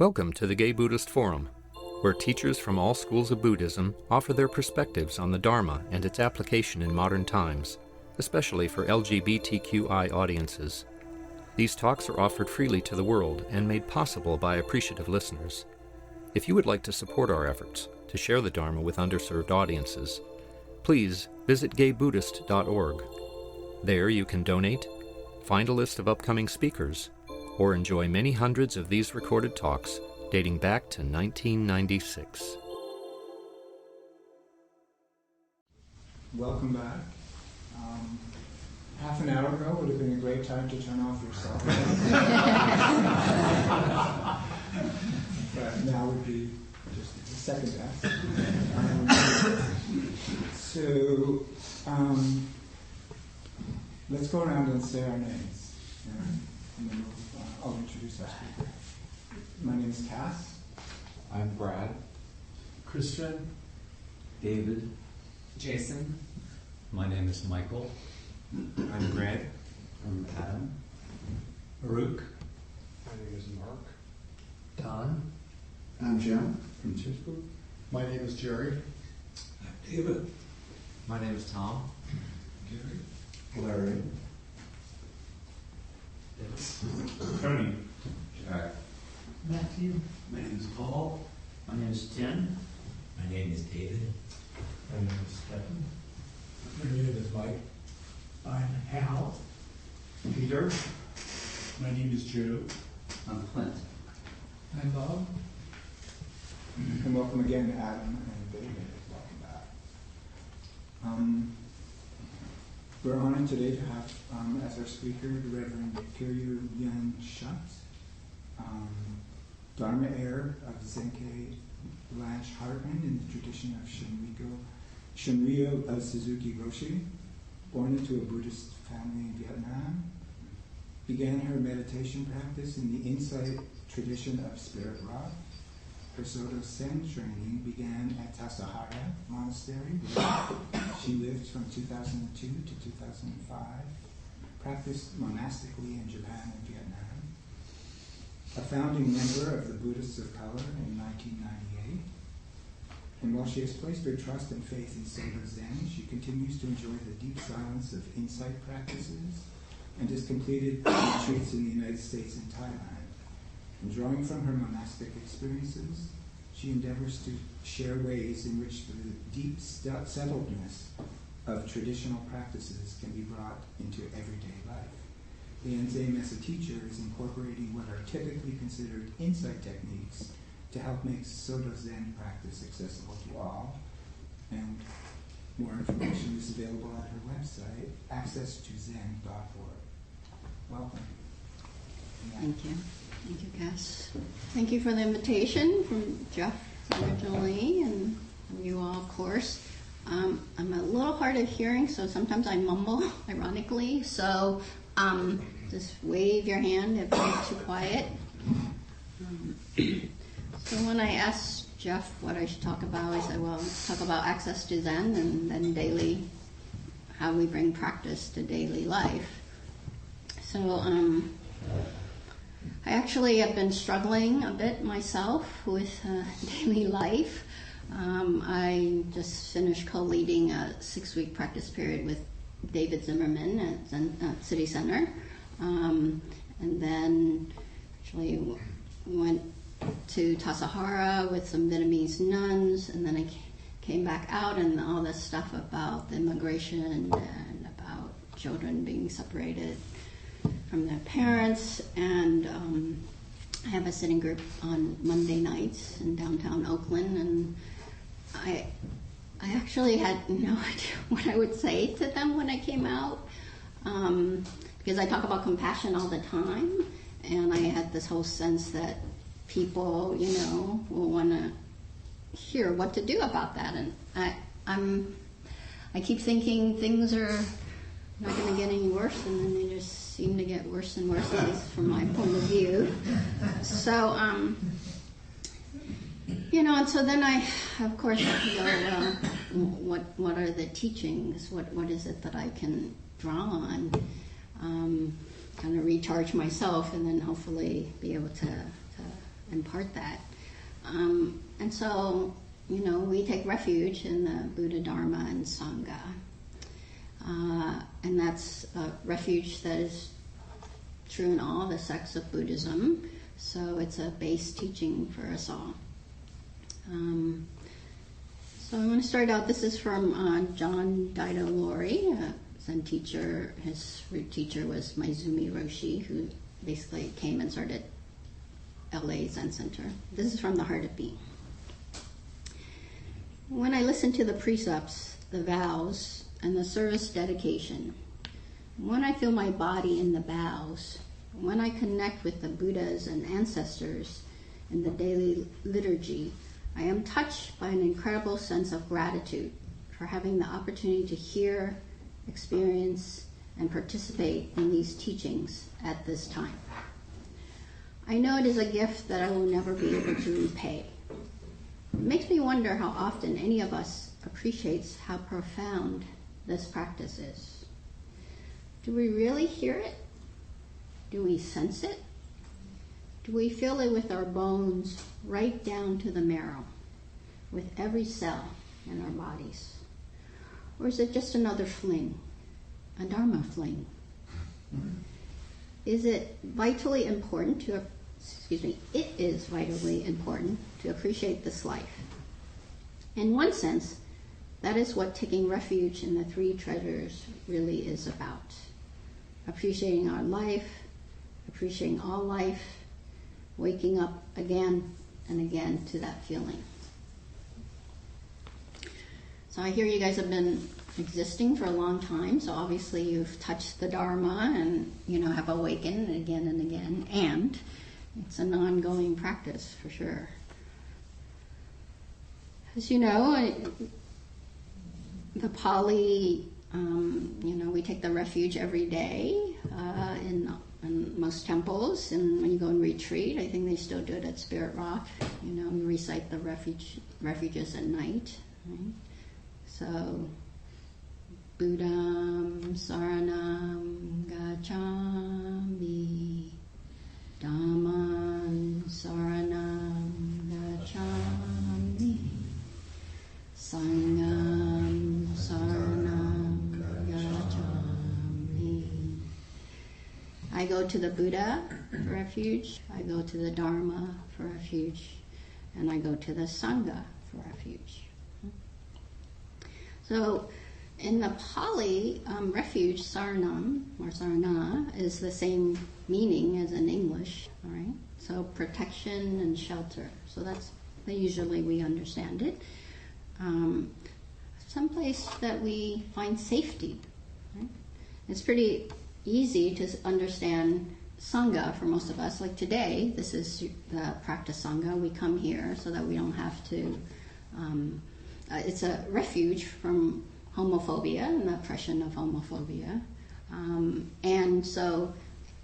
Welcome to the Gay Buddhist Forum, where teachers from all schools of Buddhism offer their perspectives on the Dharma and its application in modern times, especially for LGBTQI audiences. These talks are offered freely to the world and made possible by appreciative listeners. If you would like to support our efforts to share the Dharma with underserved audiences, please visit gaybuddhist.org. There you can donate, find a list of upcoming speakers, or enjoy many hundreds of these recorded talks dating back to 1996. Welcome back. Half an hour ago would have been a great time to turn off your cell phone. But now would be just the second best. Let's go around and say our names. And then I'll introduce our speaker. My name is Cass. I'm Brad. Christian. David. Jason. My name is Michael. I'm Greg. I'm Adam. Baruch. My name is Mark. Don. I'm Jim from Pittsburgh. My name is Jerry. I'm David. My name is Tom. Gary. Larry. Tony. Jack. Matthew. My name is Paul. My name is Tim. My name is David. My name is Stephen. My name is Mike. I'm Hal. Peter. My name is Joe. I'm Clint. I'm Bob. And welcome again, Adam and David. Welcome back. We're honored today to have as our speaker the Reverend Keiryū Liên Shutt, Dharma heir of Zenke Blanche Hartman in the tradition of Shunryu Suzuki Roshi, born into a Buddhist family in Vietnam, began her meditation practice in the Insight tradition of Spirit Rock. Her Soto Zen training began at Tassajara Monastery, where she lived from 2002 to 2005, practiced monastically in Japan and Vietnam, a founding member of the Buddhists of Color in 1998, and while she has placed her trust and faith in Soto Zen, she continues to enjoy the deep silence of insight practices and has completed retreats in the United States and Thailand. And drawing from her monastic experiences, she endeavors to share ways in which the deep settledness of traditional practices can be brought into everyday life. The Zen as a teacher is incorporating what are typically considered insight techniques to help make Soto Zen practice accessible to all. And more information is available at her website, accesstozen.org. Welcome. Thank you. Thank you, Cass. Thank you for the invitation from Jeff originally, and from you all, of course. I'm a little hard of hearing, so sometimes I mumble, ironically. So just wave your hand if you're too quiet. So when I asked Jeff what I should talk about, I said, well, let's talk about access to Zen and then daily, how we bring practice to daily life. So I actually have been struggling a bit myself with daily life. I just finished co-leading a 6-week practice period with David Zimmerman at City Center. And then actually went to Tassajara with some Vietnamese nuns, and then I came back out and all this stuff about the immigration and about children being separated from their parents, and I have a sitting group on Monday nights in downtown Oakland, and I actually had no idea what I would say to them when I came out, because I talk about compassion all the time, and I had this whole sense that people, will want to hear what to do about that, and I keep thinking things are not going to get any worse, and then they just seem to get worse and worse, at least from my point of view. So, and so then I, of course, go, what are the teachings? What is it that I can draw on? Kind of recharge myself, and then hopefully be able to impart that. And so, we take refuge in the Buddha, Dharma, and Sangha. And that's a refuge that is true in all the sects of Buddhism. So it's a base teaching for us all. So I'm going to start out. This is from John Daido Lori, a Zen teacher. His root teacher was Maizumi Roshi, who basically came and started LA Zen Center. This is from the Heart of Being. When I listen to the precepts, the vows, and the service dedication, when I feel my body in the bows, when I connect with the Buddhas and ancestors in the daily liturgy, I am touched by an incredible sense of gratitude for having the opportunity to hear, experience, and participate in these teachings at this time. I know it is a gift that I will never be able to repay. It makes me wonder how often any of us appreciates how profound this practice is. Do we really hear it? Do we sense it? Do we feel it with our bones right down to the marrow, with every cell in our bodies? Or is it just another fling, a Dharma fling? Is it vitally important to, it is vitally important to appreciate this life. In one sense, that is what taking refuge in the three treasures really is about. Appreciating our life, appreciating all life, waking up again and again to that feeling. So I hear you guys have been existing for a long time, so obviously you've touched the Dharma and, have awakened again and again, and it's an ongoing practice for sure. As you know, the Pali, we take the refuge every day in most temples, and when you go and retreat, I think they still do it at Spirit Rock. We recite the refuges at night. Right? So, Buddham Saranam Gacchami, Dhammam Saranam Gacchami, Sangham Saranam Gacchami. I go to the Buddha for refuge, I go to the Dharma for refuge, and I go to the Sangha for refuge. So in the Pali, refuge, saranam, or sarana, is the same meaning as in English, all right? So protection and shelter. So that's usually we understand it. Someplace that we find safety, right? It's pretty easy to understand sangha for most of us. Like today, this is the practice sangha. We come here so that we don't have to, it's a refuge from homophobia and the oppression of homophobia. And so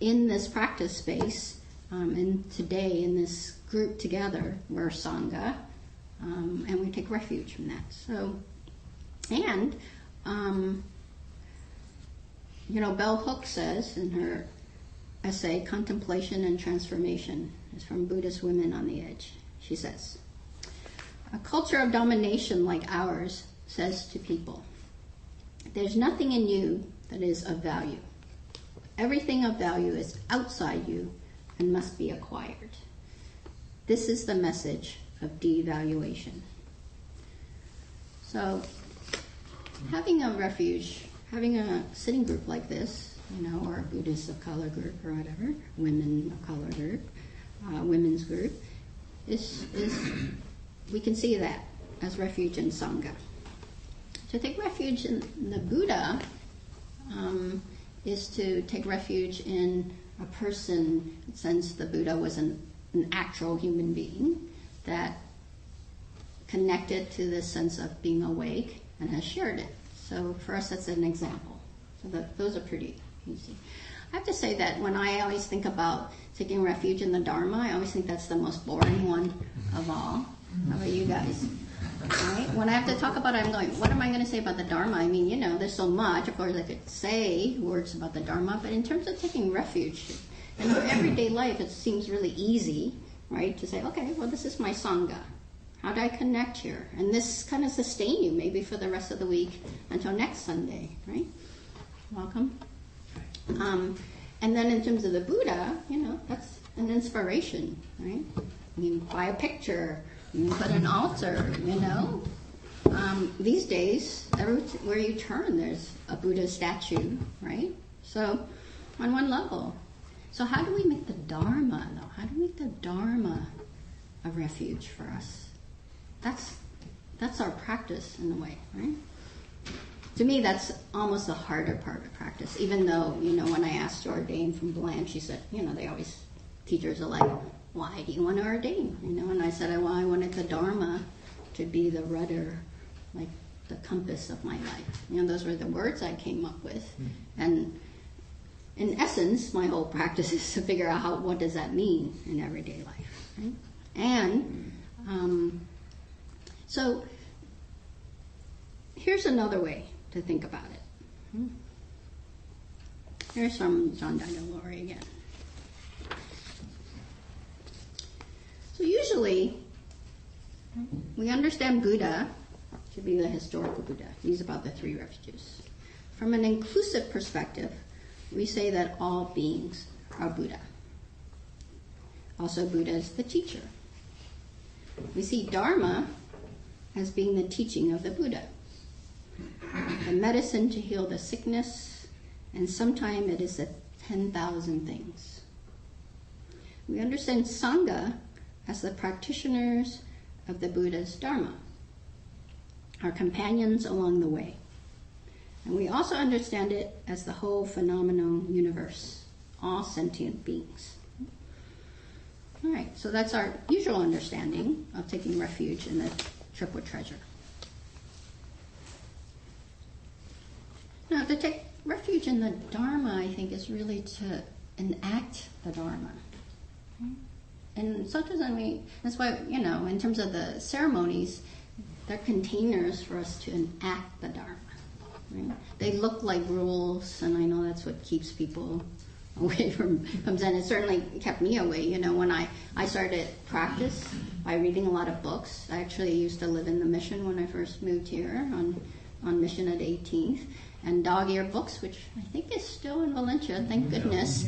in this practice space, and today in this group together, we're sangha, and we take refuge from that. So, and, Bell Hooks says in her essay, Contemplation and Transformation, is from Buddhist Women on the Edge. She says, a culture of domination like ours says to people, there's nothing in you that is of value. Everything of value is outside you and must be acquired. This is the message of devaluation. So, having a refuge, having a sitting group like this, or a Buddhists of Color group or whatever, Women of Color group, women's group, is we can see that as refuge in Sangha. To take refuge in the Buddha is to take refuge in a person, since the Buddha was an actual human being that connected to this sense of being awake and has shared it. So for us, that's an example. So those are pretty easy. I have to say that when I always think about taking refuge in the Dharma, I always think that's the most boring one of all. How about you guys? Right? When I have to talk about it, I'm going, what am I going to say about the Dharma? I mean, there's so much. Of course, I could say words about the Dharma, but in terms of taking refuge, in our everyday life, it seems really easy right? To say, okay, well, this is my sangha. How do I connect here? And this kind of sustain you maybe for the rest of the week until next Sunday, right? Welcome. And then in terms of the Buddha, that's an inspiration, right? You can buy a picture, you can put an altar, These days, everywhere you turn, there's a Buddha statue, right? So, on one level. So how do we make the Dharma, though? How do we make the Dharma a refuge for us? That's our practice, in a way, right? To me, that's almost the harder part of practice, even though, when I asked to ordain from Blanche, she said, teachers are like, why do you want to ordain? And I said, well, I wanted the Dharma to be the rudder, like the compass of my life. Those were the words I came up with. And in essence, my whole practice is to figure out what does that mean in everyday life, right? And so here's another way to think about it. Here's from John Daido-Lori again. So usually, we understand Buddha to be the historical Buddha. He's about the three refuges. From an inclusive perspective, we say that all beings are Buddha. Also, Buddha is the teacher. We see Dharma as being the teaching of the Buddha, the medicine to heal the sickness, and sometimes it is the 10,000 things. We understand Sangha as the practitioners of the Buddha's Dharma, our companions along the way. And we also understand it as the whole phenomenal universe, all sentient beings. All right, so that's our usual understanding of taking refuge in the triple treasure. Now, to take refuge in the Dharma, I think, is really to enact the Dharma. And sometimes that's why, in terms of the ceremonies, they're containers for us to enact the Dharma. Right? They look like rules, and I know that's what keeps people away from Zen. It certainly kept me away. When I started practice by reading a lot of books. I actually used to live in the Mission when I first moved here on Mission at 18th. And dog-eared books, which I think is still in Valencia, thank goodness.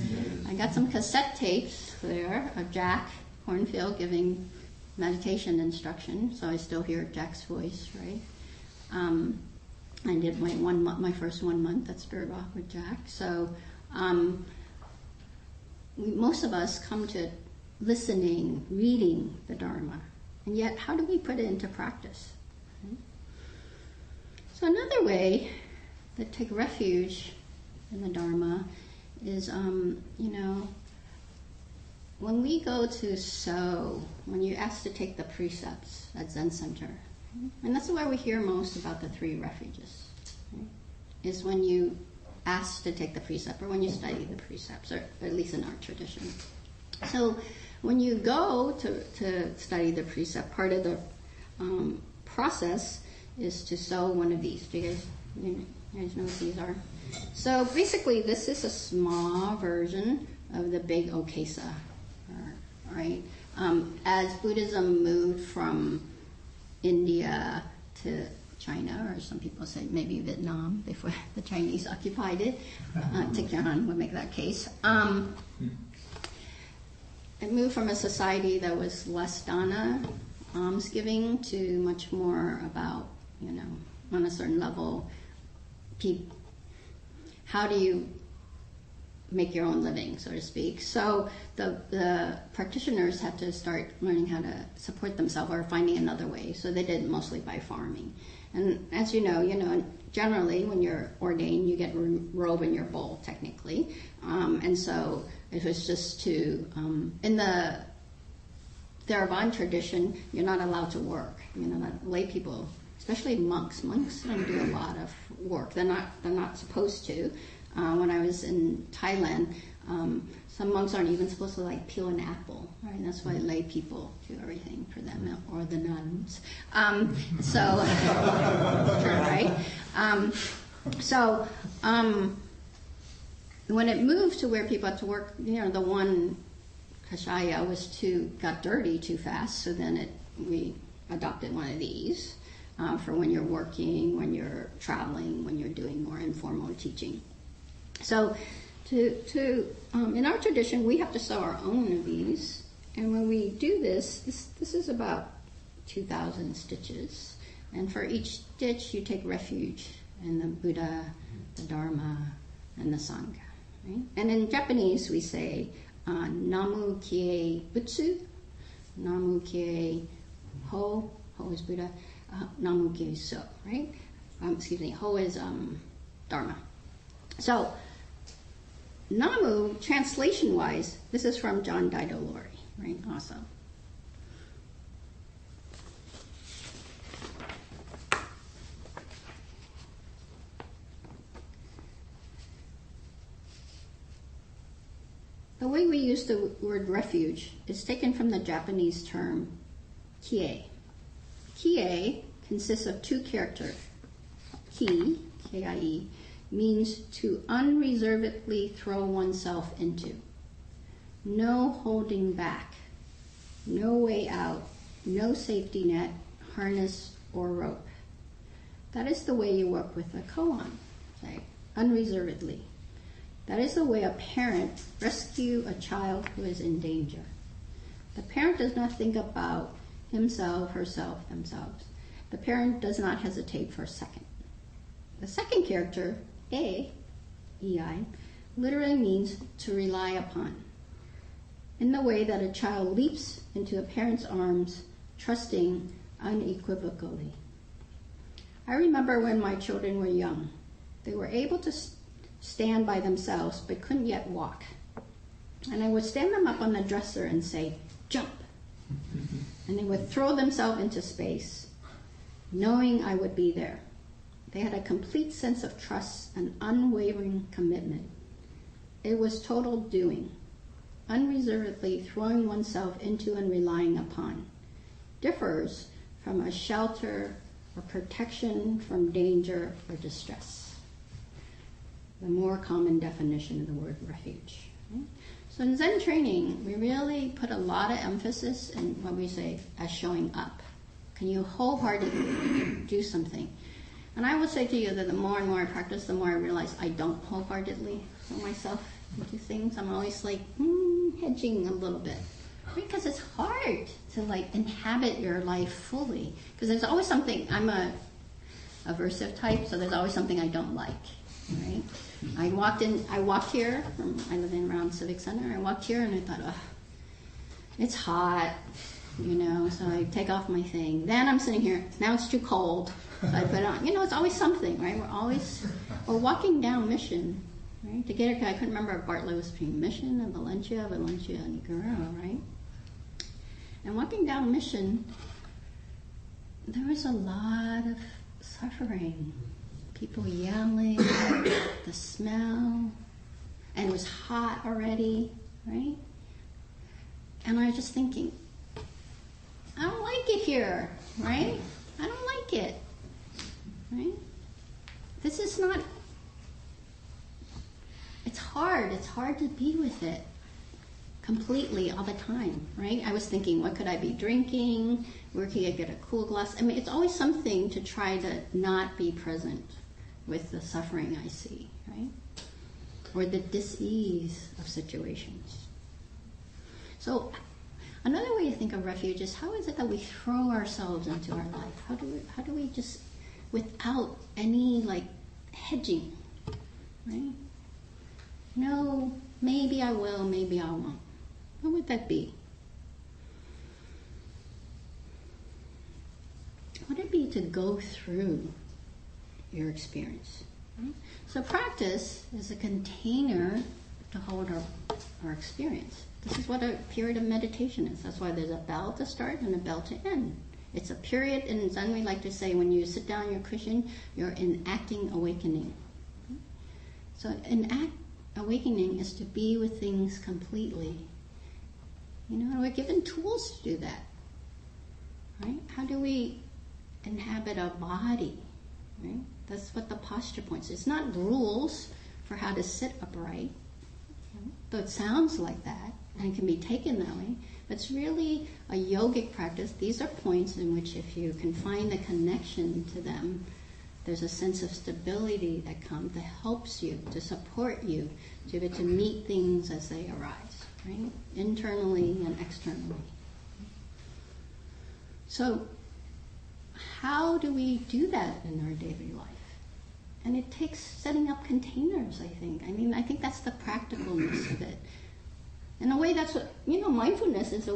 I got some cassette tapes there of Jack Cornfield giving meditation instruction, so I still hear Jack's voice, right? I did my first 1 month at Spirit Rock with Jack. So most of us come to listening, reading the Dharma, and yet how do we put it into practice? Right? So another way to take refuge in the Dharma is, when we go to So, when you're asked to take the precepts at Zen Center, and that's where we hear most about the three refuges, right? Is when you ask to take the precept or when you study the precepts, or at least in our tradition. So when you go to study the precept, part of the process is to sew one of these. Do you guys know what these are? So basically, this is a small version of the big okesa, right? As Buddhism moved from India to China, or some people say maybe Vietnam before the Chinese occupied it, Tikhan would make that case. It moved from a society that was less dana, almsgiving, to much more about, on a certain level, how do you make your own living, so to speak. So the practitioners had to start learning how to support themselves or finding another way. So they did it mostly by farming. And as you know, generally when you're ordained, you get robe in your bowl, technically. And so it was just to, in the Theravada tradition, you're not allowed to work. Lay people, especially monks don't do a lot of work. They're not supposed to. When I was in Thailand, some monks aren't even supposed to peel an apple, right? That's why lay people do everything for them, or the nuns. Right? When it moved to where people had to work, the one kashaya got dirty too fast, so then we adopted one of these for when you're working, when you're traveling, when you're doing more informal teaching. So in our tradition, we have to sew our own of these, and when we do this is about 2,000 stitches, and for each stitch you take refuge in the Buddha, the Dharma, and the sangha. Right? And in Japanese we say Namu Kie Butsu, Namu Kie Ho is Buddha, Namu Kie So, right? Ho is Dharma. So, Namu, translation-wise, this is from John Dido Lori, right? Also. The way we use the word refuge is taken from the Japanese term kie. Kie consists of two characters. Ki, K-I-E, means to unreservedly throw oneself into. No holding back, no way out, no safety net, harness, or rope. That is the way you work with a koan, say, unreservedly. That is the way a parent rescues a child who is in danger. The parent does not think about himself, herself, themselves. The parent does not hesitate for a second. The second character, E-I, literally means to rely upon, in the way that a child leaps into a parent's arms, trusting unequivocally. I remember when my children were young. They were able to stand by themselves, but couldn't yet walk. And I would stand them up on the dresser and say, jump. And they would throw themselves into space, knowing I would be there. They had a complete sense of trust and unwavering commitment. It was total doing, unreservedly throwing oneself into and relying upon. Differs from a shelter or protection from danger or distress. The more common definition of the word refuge. Right? So in Zen training, we really put a lot of emphasis in what we say as showing up. Can you wholeheartedly do something? And I will say to you that the more and more I practice, the more I realize I don't wholeheartedly throw myself into things. I'm always like hedging a little bit. Because it's hard to inhabit your life fully. Because there's always something, I'm a aversive type, so there's always something I don't like. Right? I walked here, I live around Civic Center, I walked here and I thought, it's hot, so I take off my thing. Then I'm sitting here, now it's too cold, so I put it on. It's always something, right? We're walking down Mission, right? To get I couldn't remember if Bartlett was between Mission and Valencia and Guerrero, right? And walking down Mission, there was a lot of suffering. People yelling, the smell, and it was hot already, right? And I was just thinking, I don't like it here, right? I don't like it, right? This is not, it's hard to be with it completely all the time, right? I was thinking, what could I be drinking? Where could I get a cool glass? I mean, it's always something to try to not be present with the suffering I see, right? Or the dis-ease of situations. So another way to think of refuge is, how is it that we throw ourselves into our life? How do we just, without any hedging, right? No, maybe I will, maybe I won't. What would that be? Would it be to go through your experience? Right? So practice is a container to hold our experience. This is what a period of meditation is. That's why there's a bell to start and a bell to end. It's a period, in Zen we like to say, when you sit down on your cushion, you're enacting awakening. So awakening is to be with things completely. We're given tools to do that. Right? How do we inhabit a body? Right? That's what the posture points. It's not rules for how to sit upright, though it sounds like that. and it can be taken that way. But it's really a yogic practice. These are points in which if you can find the connection to them, there's a sense of stability that comes, that helps you, to support you, to be able to meet things as they arise, right? Internally and externally. So, how do we do that in our daily life? And it takes setting up containers, I think. I mean, I think that's the practicalness of it. In a way, that's what, mindfulness is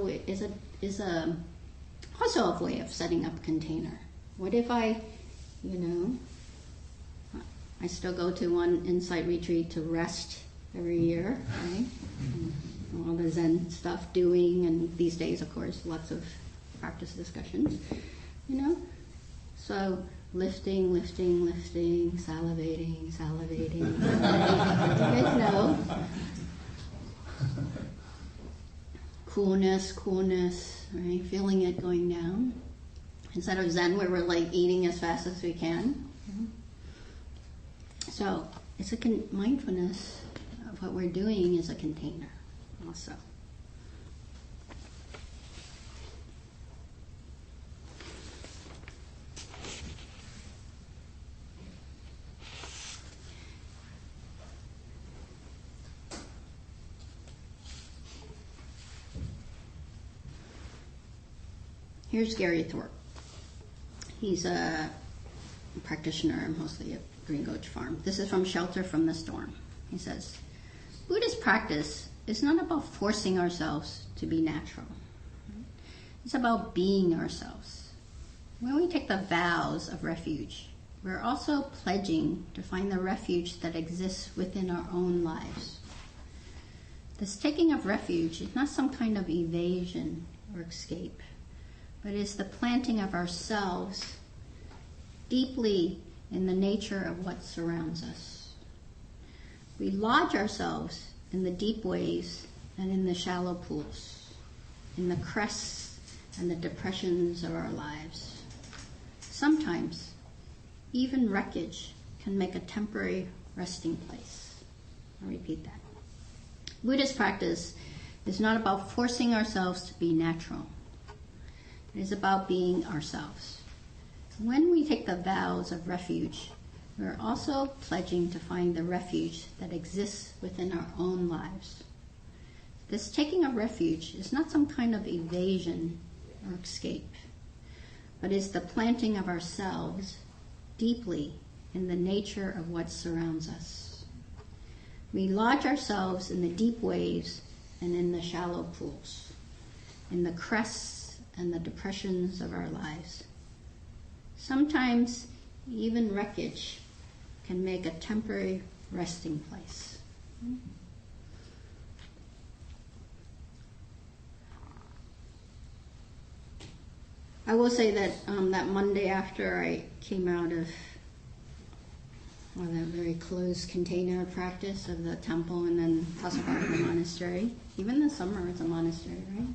also a way of setting up a container. What if I still go to one Insight retreat to rest every year, right? And all the Zen stuff doing, and these days, of course, lots of practice discussions, So lifting, salivating. You guys know. Coolness, right? Feeling it going down. Instead of Zen, where we're like eating as fast as we can. So it's mindfulness of what we're doing is a container also. Here's Gary Thorpe. He's a practitioner mostly at Green Gulch Farm. This is from Shelter from the Storm. He says, Buddhist practice is not about forcing ourselves to be natural. It's about being ourselves. When we take the vows of refuge, we're also pledging to find the refuge that exists within our own lives. This taking of refuge is not some kind of evasion or escape, but is the planting of ourselves deeply in the nature of what surrounds us. We lodge ourselves in the deep waves and in the shallow pools, in the crests and the depressions of our lives. Sometimes, even wreckage can make a temporary resting place. I'll repeat that. Buddhist practice is not about forcing ourselves to be natural. It is about being ourselves. When we take the vows of refuge, we're also pledging to find the refuge that exists within our own lives. This taking of refuge is not some kind of evasion or escape, but is the planting of ourselves deeply in the nature of what surrounds us. We lodge ourselves in the deep waves and in the shallow pools, in the crests and the depressions of our lives. Sometimes even wreckage can make a temporary resting place. I will say that that Monday after I came out of that very closed container practice of the temple and then plus part of the monastery, even the summer it's a monastery, right?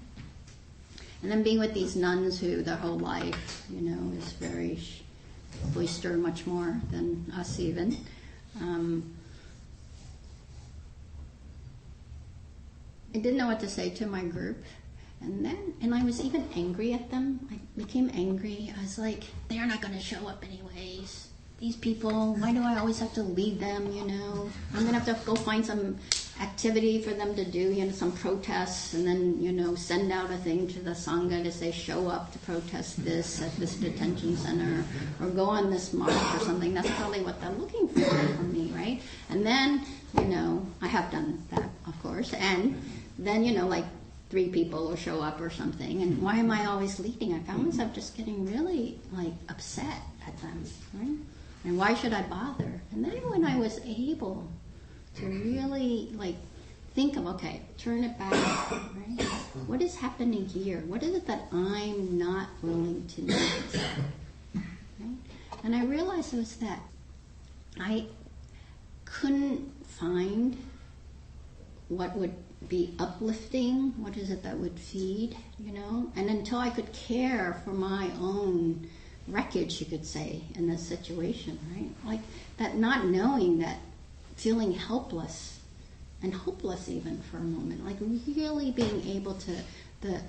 And then being with these nuns who their whole life, is very boisterous, much more than us even. I didn't know what to say to my group. And I was even angry at them. I became angry. I was like, they're not going to show up anyways. These people, why do I always have to lead them, I'm going to have to go find some activity for them to do, some protests, and then, send out a thing to the sangha to say, show up to protest this at this detention center, or go on this march or something. That's probably what they're looking for from me, right? And then, I have done that, of course, and then, like 3 people will show up or something, and why am I always leading? I found myself just getting really, upset at them, right? And why should I bother? And then when I was able to really think of, okay, turn it back, right? What is happening here? What is it that I'm not willing to do? Right? And I realized it was that I couldn't find what would be uplifting, what is it that would feed, and until I could care for my own wreckage, you could say, in this situation, right? That not knowing, that feeling helpless, and hopeless even for a moment, like really being able to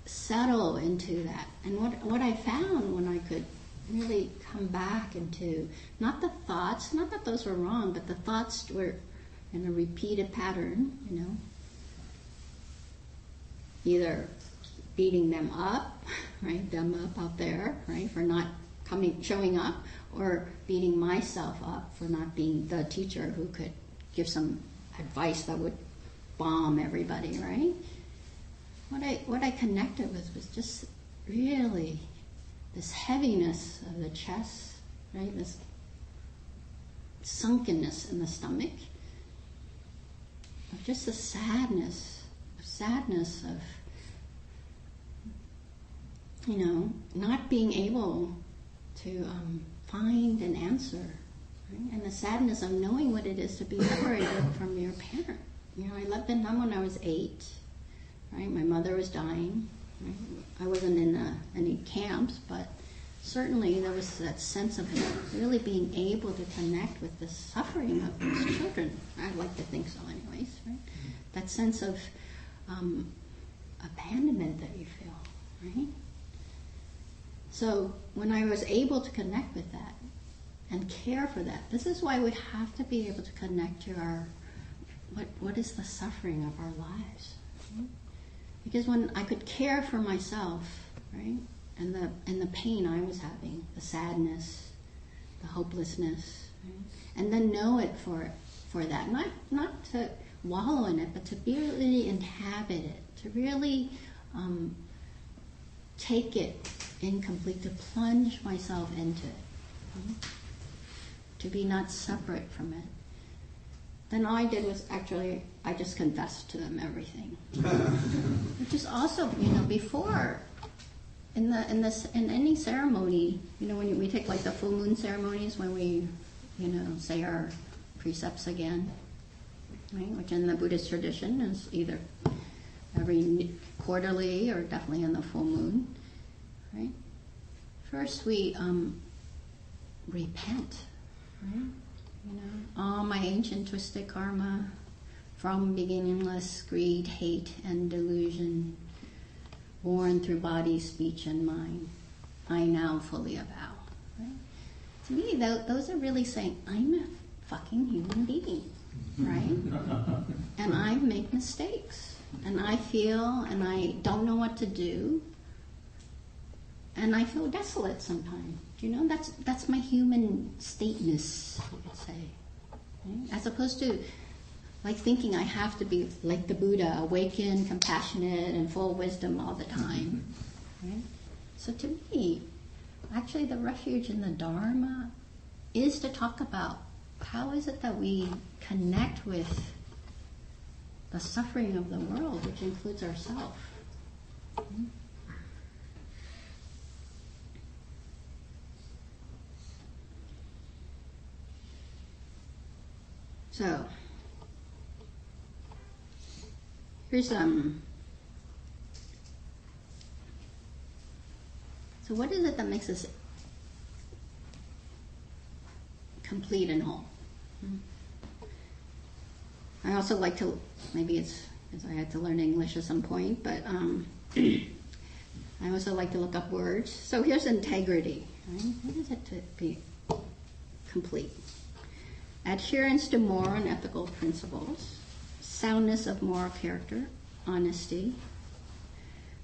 settle into that. And what I found when I could really come back into, not the thoughts, not that those were wrong, but the thoughts were in a repeated pattern, either beating them up, right, them up out there, right, for not showing up, or beating myself up for not being the teacher who could give some advice that would bomb everybody, right? What I connected with was just really this heaviness of the chest, right? This sunkenness in the stomach, of just the sadness of not being able to find an answer, right? And the sadness of knowing what it is to be separated from your parent. I left Vietnam when I was 8, right? My mother was dying. Right? I wasn't in any camps, but certainly there was that sense of really being able to connect with the suffering of those children. I'd like to think so anyways, right? That sense of abandonment that you feel, right? So when I was able to connect with that and care for that, this is why we have to be able to connect to what is the suffering of our lives. Right? Because when I could care for myself, right, and the pain I was having, the sadness, the hopelessness, right, and then know it for that, not to wallow in it, but to really inhabit it, to really take it incomplete, to plunge myself into it, right? To be not separate from it. Then all I did was actually, I just confessed to them everything. Which is also, before, in any ceremony, when we take like the full moon ceremonies, when we, say our precepts again, right? Which in the Buddhist tradition is either every quarterly or definitely in the full moon, right? First we repent, right? All my ancient twisted karma from beginningless greed, hate, and delusion, born through body, speech, and mind, I now fully avow. Right? To me, those are really saying, I'm a fucking human being, right? And I make mistakes, and I feel, and I don't know what to do, and I feel desolate sometimes. That's my human stateness, you could say. Right? As opposed to like thinking I have to be like the Buddha, awakened, compassionate, and full of wisdom all the time. Right? So to me, actually the refuge in the Dharma is to talk about how is it that we connect with the suffering of the world, which includes ourselves. So, here's so what is it that makes us complete and whole? I also like to, maybe it's because I had to learn English at some point, but I also like to look up words. So here's integrity, right? What is it to be complete? Adherence to moral and ethical principles, soundness of moral character, honesty,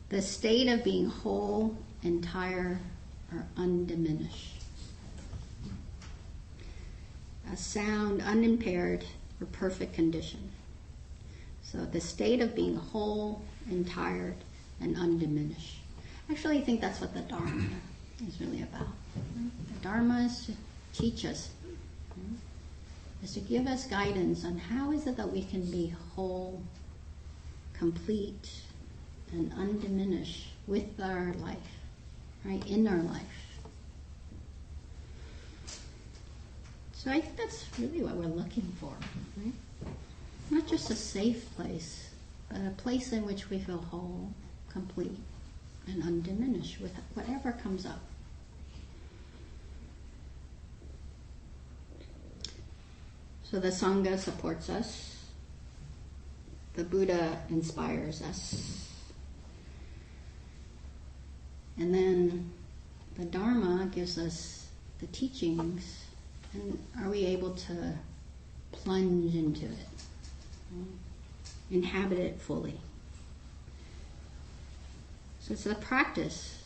the state of being whole, entire, or undiminished, a sound, unimpaired, or perfect condition. So the state of being whole, entire, and undiminished. Actually, I think that's what the Dharma is really about. The Dharma is to teach us, is to give us guidance on how is it that we can be whole, complete, and undiminished with our life, right, in our life. So I think that's really what we're looking for, right? Not just a safe place, but a place in which we feel whole, complete, and undiminished with whatever comes up. So the sangha supports us, the Buddha inspires us. And then the Dharma gives us the teachings, and are we able to plunge into it, inhabit it fully? So it's the practice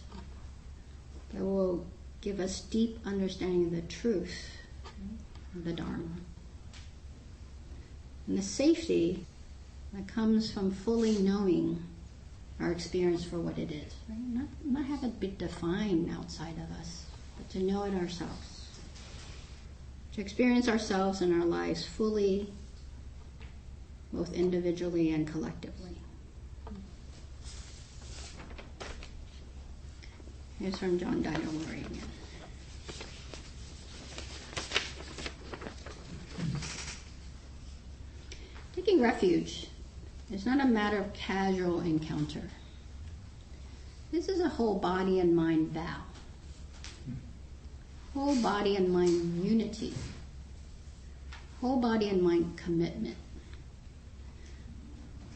that will give us deep understanding of the truth of the Dharma. And the safety that comes from fully knowing our experience for what it is. Right? Not have it be defined outside of us, but to know it ourselves. To experience ourselves and our lives fully, both individually and collectively. Here's from John Daido Mori again. Taking refuge is not a matter of casual encounter. This is a whole body and mind vow. Whole body and mind unity. Whole body and mind commitment.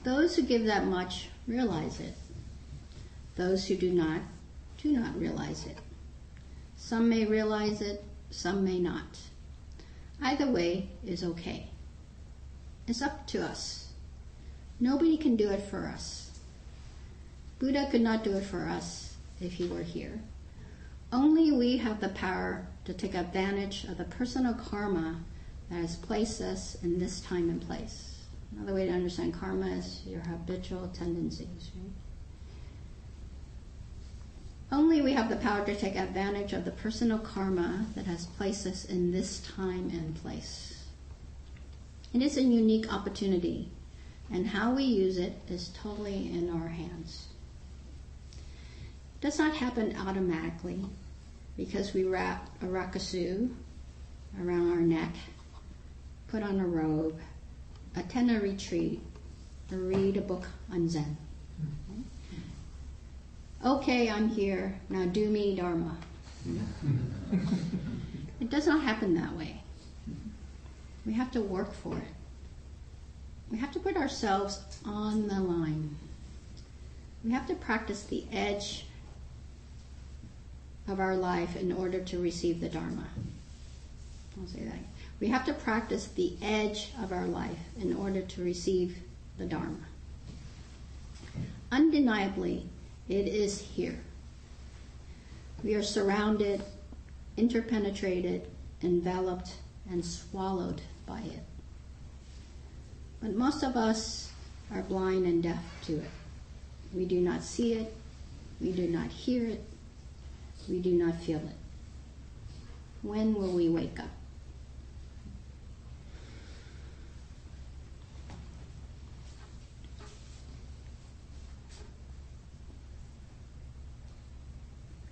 Those who give that much realize it. Those who do not realize it. Some may realize it, some may not. Either way is okay. It's up to us. Nobody can do it for us. Buddha could not do it for us if he were here. Only we have the power to take advantage of the personal karma that has placed us in this time and place. Another way to understand karma is your habitual tendencies. Right? Only we have the power to take advantage of the personal karma that has placed us in this time and place. It is a unique opportunity, and how we use it is totally in our hands. It does not happen automatically because we wrap a rakusu around our neck, put on a robe, attend a retreat, or read a book on Zen. Okay, I'm here, now do me Dharma. It does not happen that way. We have to work for it. We have to put ourselves on the line. We have to practice the edge of our life in order to receive the Dharma. I'll say that. We have to practice the edge of our life in order to receive the Dharma. Undeniably, it is here. We are surrounded, interpenetrated, enveloped, and swallowed by it. But most of us are blind and deaf to it. We do not see it, we do not hear it, we do not feel it. When will we wake up?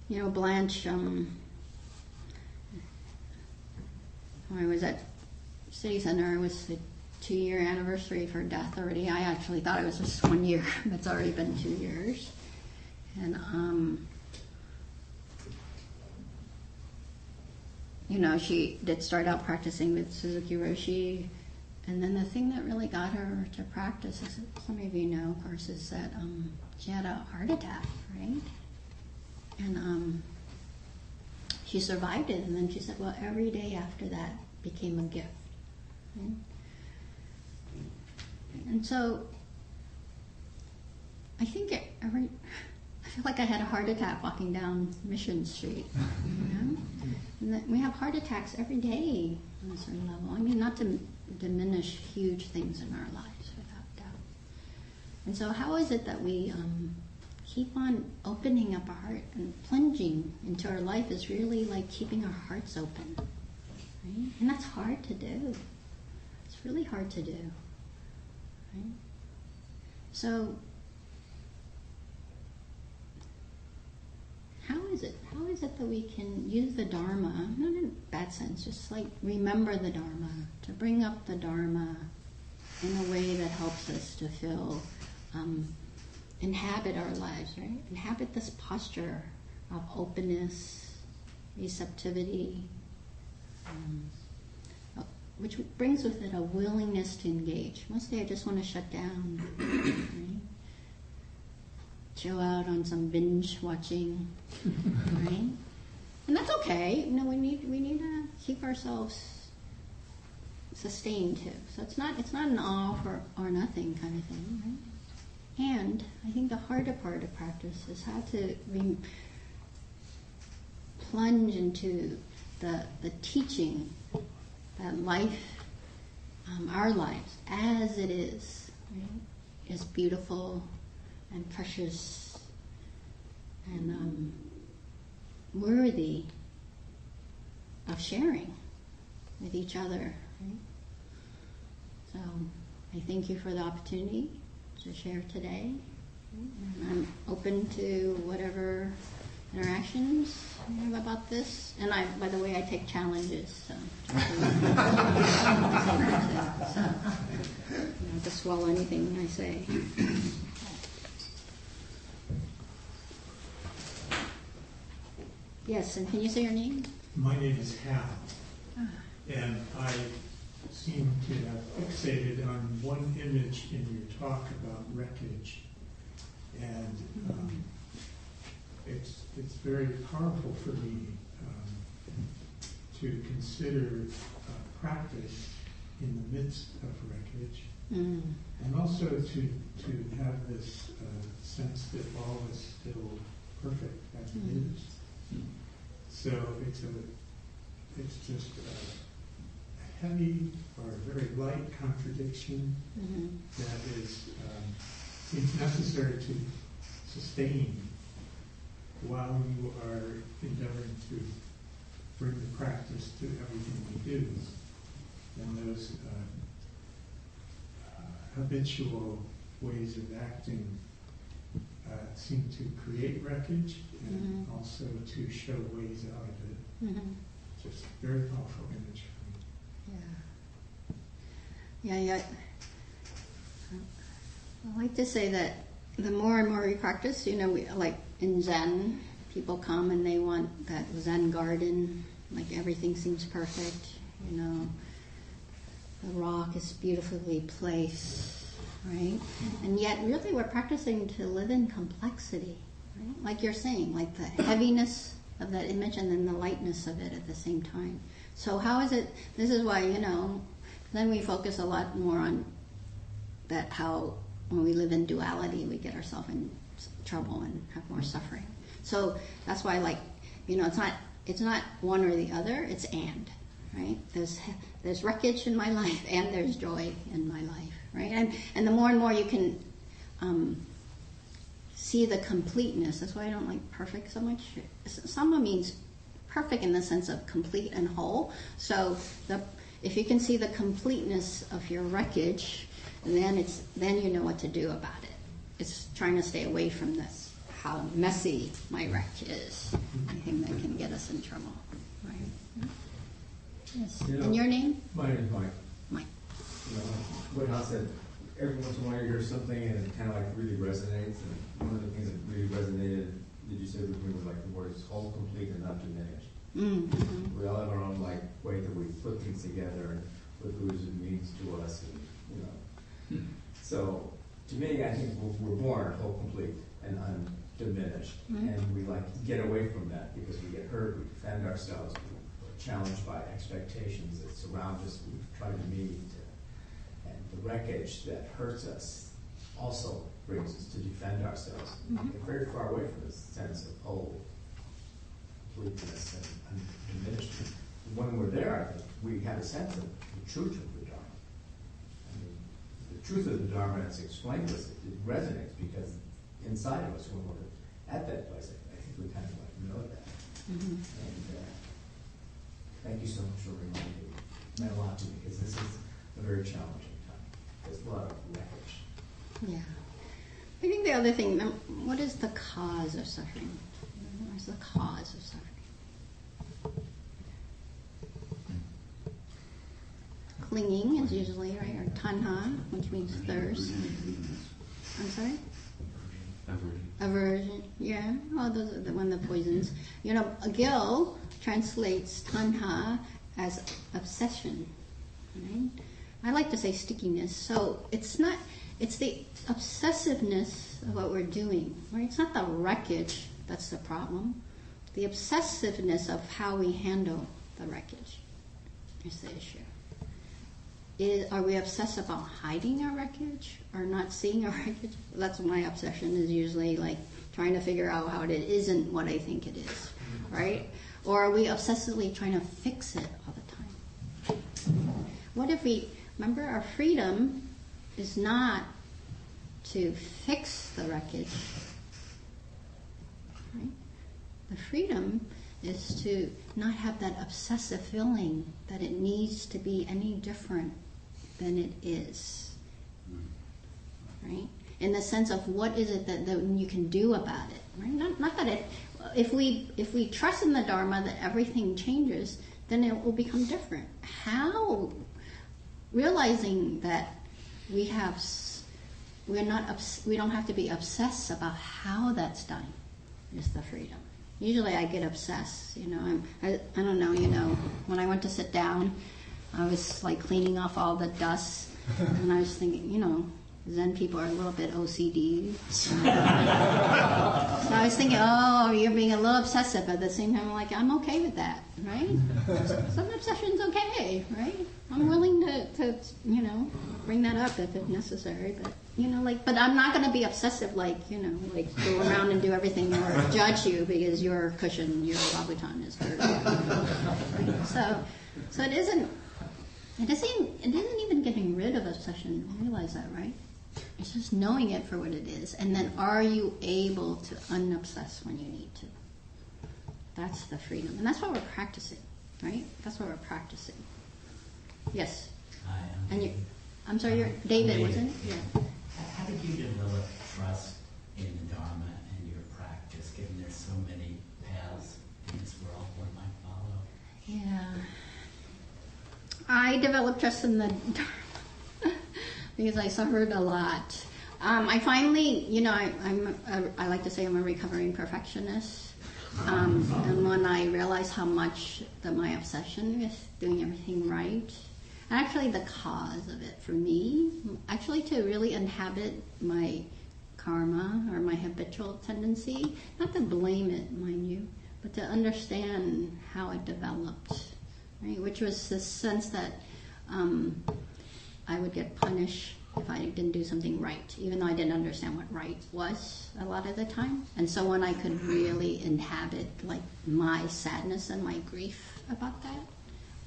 You know, Blanche, when I was at City Center, it was the 2-year anniversary of her death already. I actually thought it was just 1 year, but it's already been 2 years. And, you know, she did start out practicing with Suzuki Roshi. And then the thing that really got her to practice, as some of you know, of course, is that she had a heart attack, right? And she survived it, and then she said, well, every day after that became a gift. Right? And so I think I feel like I had a heart attack walking down Mission Street. You know? And that we have heart attacks every day on a certain level. I mean, not to diminish huge things in our lives, without doubt. And so how is it that we keep on opening up our heart and plunging into our life is really like keeping our hearts open, right? And that's hard to do. It's really hard to do, right? So, how is it that we can use the Dharma, not in a bad sense, just like remember the Dharma, to bring up the Dharma in a way that helps us to feel inhabit our lives, right? Inhabit this posture of openness, receptivity, which brings with it a willingness to engage. Mostly I just want to shut down, right? Chill out on some binge watching, right? And that's okay. You know, we need to keep ourselves sustained too. So it's not an all or nothing kind of thing, right? And I think the harder part of practice is how to plunge into the teaching that life, our lives, as it is, right, is beautiful and precious and worthy of sharing with each other. Right? So I thank you for the opportunity to share today. And I'm open to whatever interactions you have about this. And by the way, I take challenges. So, to swallow anything I say. Yes, and can you say your name? My name is Hal, and I seem to have fixated on one image in your talk about wreckage, and it's very powerful for me to consider practice in the midst of wreckage, and also to have this sense that all is still perfect as it is. So it's just a heavy or a very light contradiction that seems necessary to sustain while you are endeavoring to bring the practice to everything we do. And those habitual ways of acting seem to create wreckage and also to show ways out of it. Just very powerful image for me. Yeah. I like to say that the more and more we practice, we, like in Zen, people come and they want that Zen garden, like everything seems perfect, the rock is beautifully placed. Right? And yet really we're practicing to live in complexity, right? Like you're saying, like the heaviness of that image and then the lightness of it at the same time. So how is it, this is why, then we focus a lot more on that, how when we live in duality we get ourselves in trouble and have more suffering. So that's why, like, it's not one or the other, it's and, right? There's wreckage in my life and there's joy in my life. Right, and the more and more you can see the completeness. That's why I don't like perfect so much. Sangha means perfect in the sense of complete and whole. So if you can see the completeness of your wreckage, then you know what to do about it. It's trying to stay away from this, how messy my wreck is. Anything that can get us in trouble. Right. Yes. And your name? My name is Mike. Mike. What Hal said, every once in a while you hear something and it kind of like really resonates. And one of the things that really resonated, did you say with me, was like the words whole, complete, and not diminished. We all have our own way that we put things together and what Buddhism means to us, and So to me, I think we're born whole, complete, and undiminished, and we get away from that because we get hurt, we defend ourselves, we're challenged by expectations that surround us, we try to meet. And the wreckage that hurts us also brings us to defend ourselves. We get very far away from this sense of whole, completeness, and diminishment. When we're there, I think we have a sense of the truth of the Dharma. I mean, the truth of the Dharma, as explained to us, it resonates because inside of us, when we're at that place, I think we kind of know that. And thank you so much for reminding me. It meant a lot to me because this is a very challenging time. There's a lot of wreckage. Yeah. I think the other thing, what is the cause of suffering? What's the cause of suffering? Clinging is usually, right, or tanha, which means thirst. I'm sorry? Aversion. Yeah. Oh, those are one of the poisons. A Gil translates tanha as obsession. right? I like to say stickiness. So it's the obsessiveness of what we're doing, right? It's not the wreckage that's the problem. The obsessiveness of how we handle the wreckage is the issue. Are we obsessed about hiding our wreckage or not seeing our wreckage? That's my obsession, is usually like trying to figure out how it isn't what I think it is, right? Or are we obsessively trying to fix it all the time? What if remember, our freedom is not to fix the wreckage, right? The freedom is to not have that obsessive feeling that it needs to be any different than it is, right? In the sense of what is it that you can do about it, right? Not that it. If we trust in the Dharma that everything changes, then it will become different. How? Realizing that we don't have to be obsessed about how that's done is the freedom. Usually I get obsessed, I don't know, when I went to sit down, I was like cleaning off all the dust, and I was thinking, Zen people are a little bit OCD. So I was thinking, you're being a little obsessive, but at the same time, I'm like, I'm okay with that, right? Some obsession's okay, right? I'm willing to bring that up if it's necessary, but but I'm not going to be obsessive, like go around and do everything or judge you because your cushion, your Labutan is dirty. Right? So it isn't even getting rid of obsession. You realize that, right? It's just knowing it for what it is, and then are you able to unobsess when you need to? That's the freedom, and that's what we're practicing, right? That's what we're practicing. Yes. Hi, I'm sorry, you're David, wasn't it? Yeah. How did you develop trust in the Dharma and your practice, given there's so many paths in this world one might follow? Yeah. I developed trust in the Dharma because I suffered a lot. I finally, I like to say I'm a recovering perfectionist. And when I realized how much my obsession with doing everything right, actually the cause of it for me, actually to really inhabit my karma or my habitual tendency, not to blame it, mind you, but to understand how it developed, right? Which was this sense that I would get punished if I didn't do something right, even though I didn't understand what right was a lot of the time. And so when I could really inhabit like my sadness and my grief about that,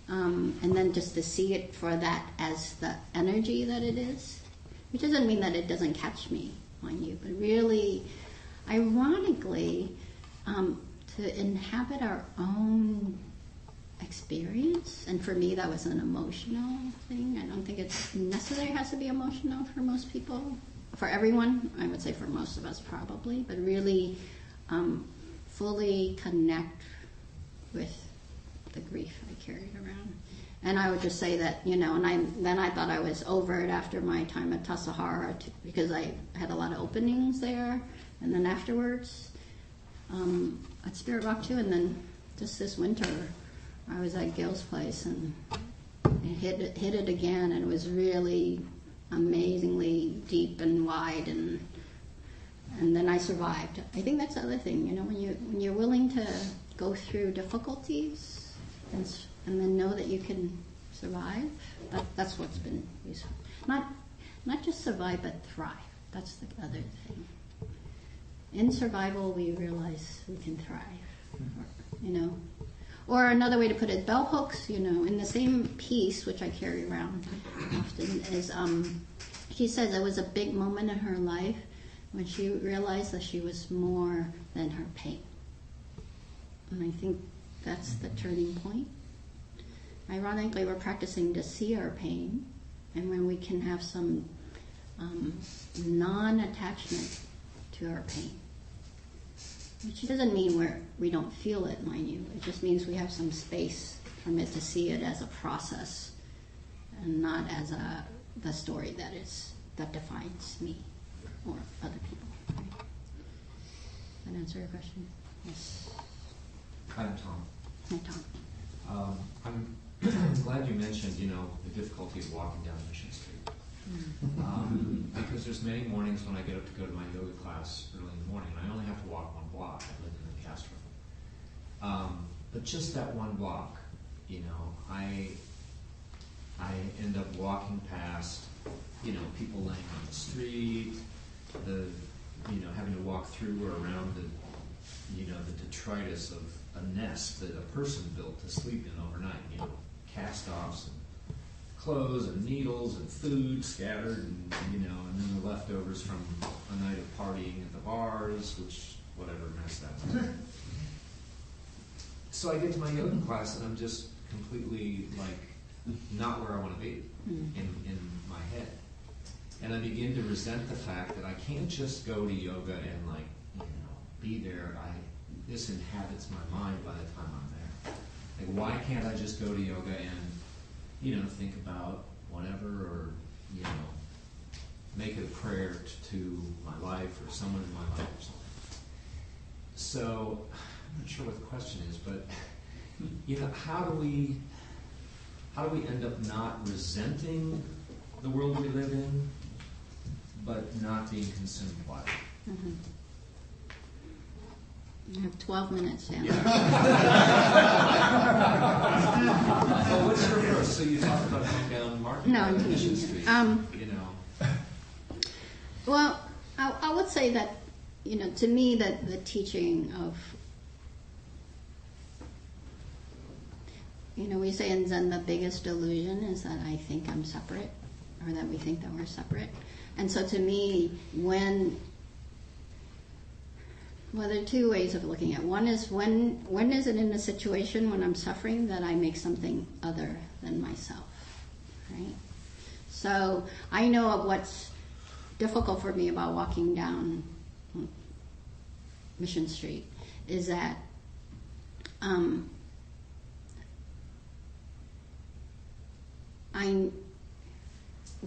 and then just to see it for that as the energy that it is, which doesn't mean that it doesn't catch me, mind you, but really, ironically, to inhabit our own experience, and for me that was an emotional thing. I don't think it's necessarily has to be emotional for most people. For everyone, I would say for most of us probably, but really fully connect with the grief I carried around. And I would just say that, and I thought I was over it after my time at Tassajara because I had a lot of openings there, and then afterwards at Spirit Rock too, and then just this winter I was at Gil's place and it hit it again, and it was really amazingly deep and wide, and then I survived. I think that's the other thing, when you're willing to go through difficulties and then know that you can survive. That's what's been useful. Not just survive, but thrive. That's the other thing. In survival, we realize we can thrive. Or another way to put it, bell hooks. In the same piece, which I carry around often, is she says it was a big moment in her life when she realized that she was more than her pain. And I think that's the turning point. Ironically, we're practicing to see our pain, and when we can have some non-attachment to our pain, which doesn't mean we don't feel it, mind you. It just means we have some space from it to see it as a process, and not as the story that defines me or other people. Right? Does that answer your question? Yes. Hi, I'm Tom. Hi, Tom. I'm I'm glad you mentioned, the difficulty of walking down Mission Street. Because there's many mornings when I get up to go to my yoga class early in the morning, and I only have to walk one block. I live in the Castro. But just that one block, I end up walking past, people laying on the street, having to walk through or around the detritus of a nest that a person built to sleep in overnight, cast-offs and clothes and needles and food scattered, and then the leftovers from a night of partying at the bars, which, whatever mess that was. So I get to my yoga class and I'm just completely, not where I want to be in my head. And I begin to resent the fact that I can't just go to yoga and, be there. This inhabits my mind by the time I'm there. Why can't I just go to yoga and, think about whatever, or, make a prayer to my life or someone in my life or something. So, I'm not sure what the question is, but, how do we end up not resenting the world we live in, but not being consumed by it? Mm-hmm. You have 12 minutes, Sam. Yeah. Well, what's your first? So you talked about going down Mission Street. Well, I would say that, to me, that the teaching of, we say in Zen the biggest illusion is that I think I'm separate, or that we think that we're separate. And so to me, well, there are two ways of looking at it. One is when is it in a situation when I'm suffering that I make something other than myself, right? So I know of what's difficult for me about walking down Mission Street is that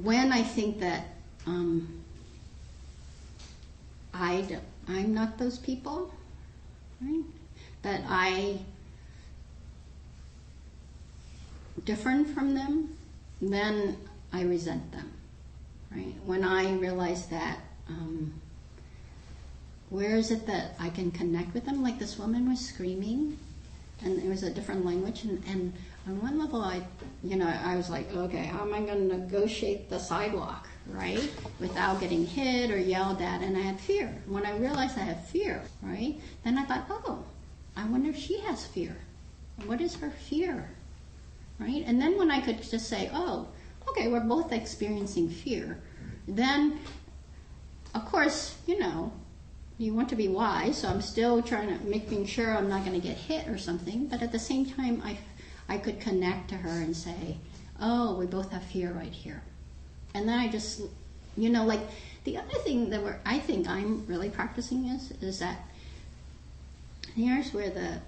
when I think that I'm not those people, right? That I different from them, then I resent them, right? When I realize that, where is it that I can connect with them? Like this woman was screaming, and it was a different language, and on one level I was like, okay, how am I going to negotiate the sidewalk, right, without getting hit or yelled at? And I had fear. When I realized I had fear, right, then I thought, oh, I wonder if she has fear. What is her fear, right? And then when I could just say, oh, okay, we're both experiencing fear, then, of course, you want to be wise, so I'm still making sure I'm not going to get hit or something, but at the same time, I could connect to her and say, oh, we both have fear right here. And then I just, the other thing that I think I'm really practicing is that here's where the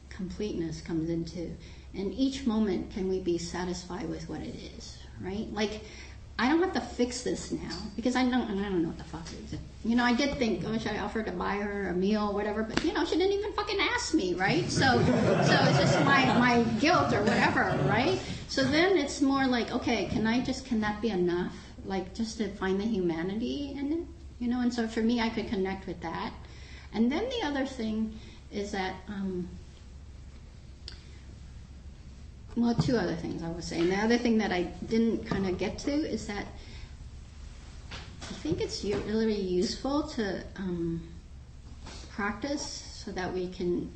completeness comes into. And each moment can we be satisfied with what it is, right? I don't have to fix this now because I don't know what the fuck it is. I did think, oh, should I offer to buy her a meal or whatever, but she didn't even fucking ask me, right? So it's just my guilt or whatever, right? So then it's more like, okay, can that be enough? Just to find the humanity in it, and so for me I could connect with that. And then the other thing is that, two other things I was saying. The other thing that I didn't kind of get to is that I think it's really useful to practice so that we can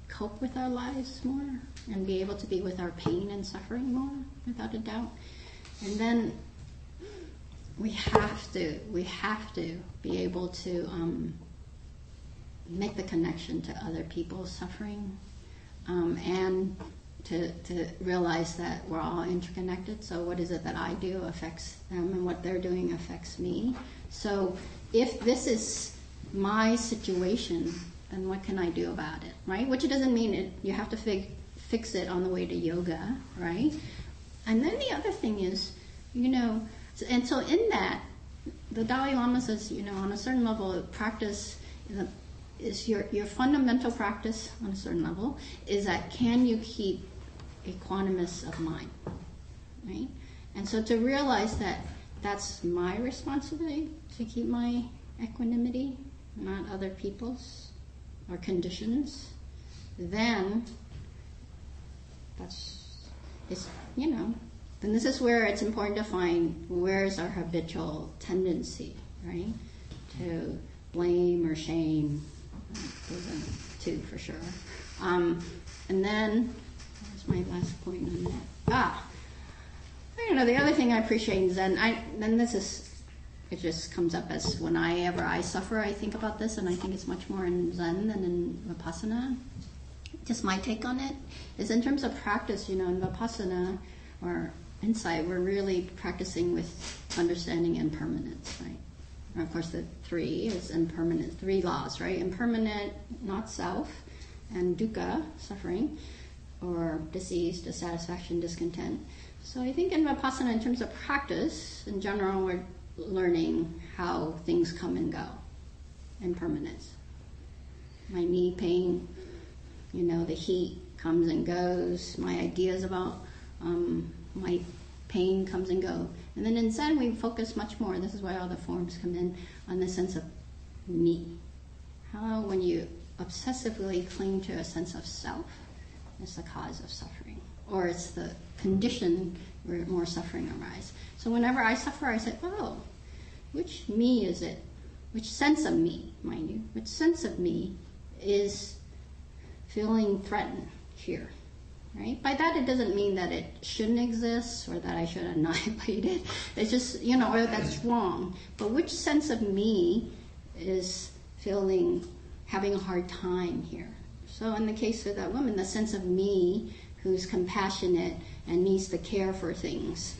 cope with our lives more and be able to be with our pain and suffering more, without a doubt. And then we have to be able to make the connection to other people's suffering, and to realize that we're all interconnected. So what is it that I do affects them, and what they're doing affects me. So if this is my situation, then what can I do about it, right? Which doesn't mean you have to fix it on the way to yoga, right? And then the other thing is, and so in that, the Dalai Lama says, on a certain level, practice is your fundamental practice on a certain level is that can you keep equanimous of mind, right? And so to realize that that's my responsibility to keep my equanimity, not other people's or conditions, then then this is where it's important to find where's our habitual tendency, right? To blame or shame, those are two for sure. And then, what's my last point on that? I don't know, the other thing I appreciate in Zen, it just comes up as whenever I suffer, I think about this, and I think it's much more in Zen than in Vipassana. Just my take on it is in terms of practice, in Vipassana or Insight, we're really practicing with understanding impermanence, right? And of course, the three is impermanent, three laws, right? Impermanent, not self, and dukkha, suffering, or disease, dissatisfaction, discontent. So I think in Vipassana, in terms of practice, in general, we're learning how things come and go, impermanence. My knee pain, the heat comes and goes. My ideas about my pain comes and go. And then in Zen, we focus much more, this is why all the forms come in, on the sense of me. How when you obsessively cling to a sense of self, it's the cause of suffering. Or it's the condition where more suffering arises. So whenever I suffer, I say, which me is it? Which sense of me, mind you, which sense of me is feeling threatened here, right? By that, it doesn't mean that it shouldn't exist or that I should annihilate it. It's just, or that's wrong. But which sense of me is having a hard time here? So in the case of that woman, the sense of me who's compassionate and needs to care for things,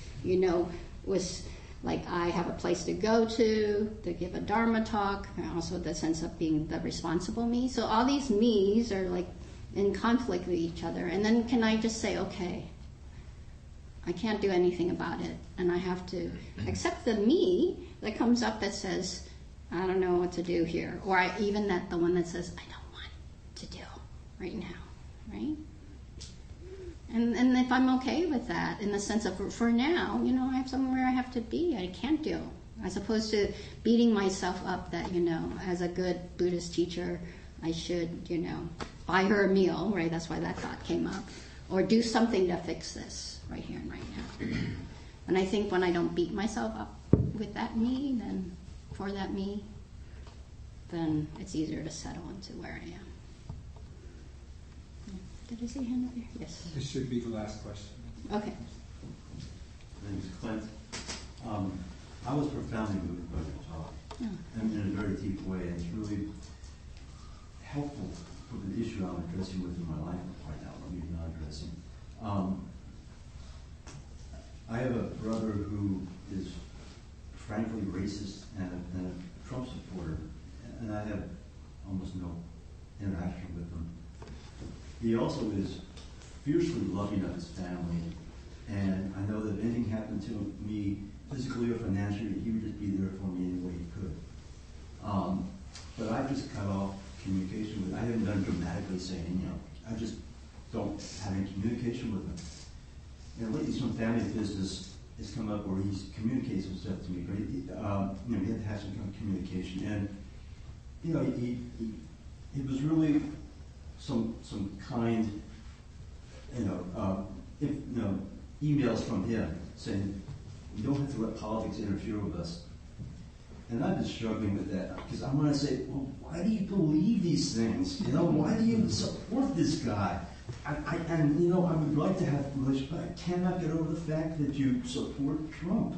was like I have a place to go to give a Dharma talk, and also the sense of being the responsible me. So all these me's are like in conflict with each other. And then can I just say, okay, I can't do anything about it, and I have to accept the me that comes up that says, I don't know what to do here. Or even the one that says, I don't want to do right now, right? And if I'm okay with that, in the sense of, for now, I have somewhere I have to be, I can't do. As opposed to beating myself up that, as a good Buddhist teacher, I should, buy her a meal, right? That's why that thought came up. Or do something to fix this right here and right now. And I think when I don't beat myself up with that me, for that me, then it's easier to settle into where I am. Did I see a hand over here? Yes. This should be the last question. Okay. My name is Clint. I was profoundly moved by your talk, and in a very deep way, and it's really helpful for the issue I'm addressing within my life right now, or maybe not addressing. I have a brother who is frankly racist and a Trump supporter, and I have almost no interaction with him. He also is fiercely loving of his family, and I know that if anything happened to me, physically or financially, he would just be there for me any way he could. But I just cut off communication with him. I haven't done dramatically saying, I just don't have any communication with him. And lately some family business has come up where he communicates himself to me, but he had to have some kind of communication. And, he was really some kind, emails from him saying, you don't have to let politics interfere with us. And I've been struggling with that because I want to say, well, why do you believe these things? Why do you support this guy? I would like to have a relationship, but I cannot get over the fact that you support Trump.